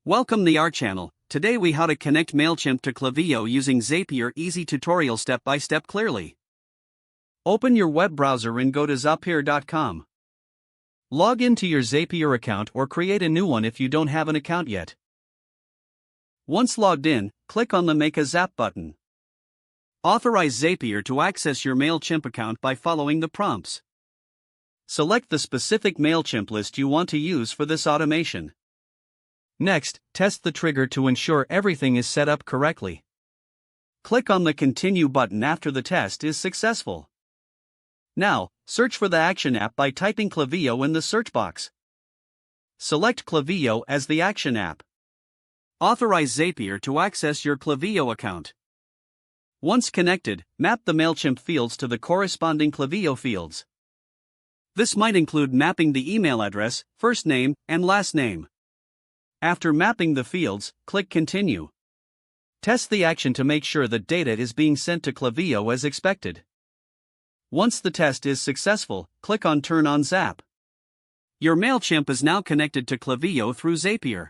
Welcome to our channel. Today we how to connect Mailchimp to Klaviyo using Zapier easy tutorial step by step clearly. Open your web browser and go to zapier.com. Log into your Zapier account or create a new one if you don't have an account yet. Once logged in, click on the Make a Zap button. Authorize Zapier to access your Mailchimp account by following the prompts. Select the specific Mailchimp list you want to use for this automation. Next, test the trigger to ensure everything is set up correctly. Click on the Continue button after the test is successful. Now, search for the Action app by typing Klaviyo in the search box. Select Klaviyo as the Action app. Authorize Zapier to access your Klaviyo account. Once connected, map the Mailchimp fields to the corresponding Klaviyo fields. This might include mapping the email address, first name, and last name. After mapping the fields, click Continue. Test the action to make sure the data is being sent to Klaviyo as expected. Once the test is successful, click on Turn on Zap. Your Mailchimp is now connected to Klaviyo through Zapier.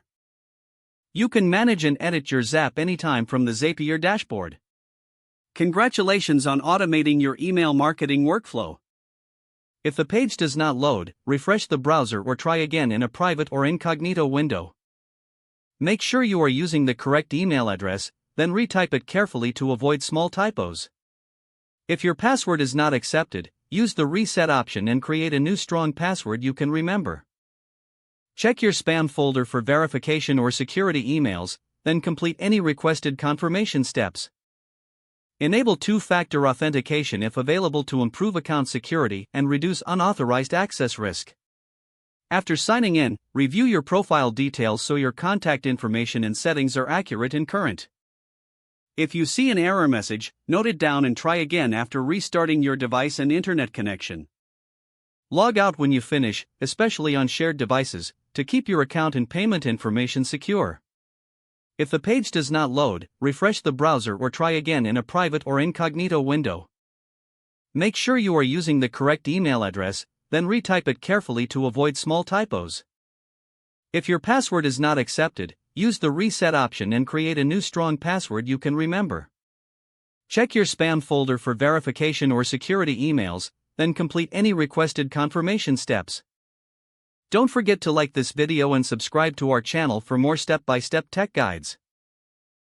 You can manage and edit your Zap anytime from the Zapier dashboard. Congratulations on automating your email marketing workflow. If the page does not load, refresh the browser or try again in a private or incognito window. Make sure you are using the correct email address, then retype it carefully to avoid small typos. If your password is not accepted, use the reset option and create a new strong password you can remember. Check your spam folder for verification or security emails, then complete any requested confirmation steps. Enable two-factor authentication if available to improve account security and reduce unauthorized access risk. After signing in, review your profile details so your contact information and settings are accurate and current. If you see an error message, note it down and try again after restarting your device and internet connection. Log out when you finish, especially on shared devices, to keep your account and payment information secure. If the page does not load, refresh the browser or try again in a private or incognito window. Make sure you are using the correct email address, then retype it carefully to avoid small typos. If your password is not accepted, use the reset option and create a new strong password you can remember. Check your spam folder for verification or security emails, then complete any requested confirmation steps. Don't forget to like this video and subscribe to our channel for more step-by-step tech guides.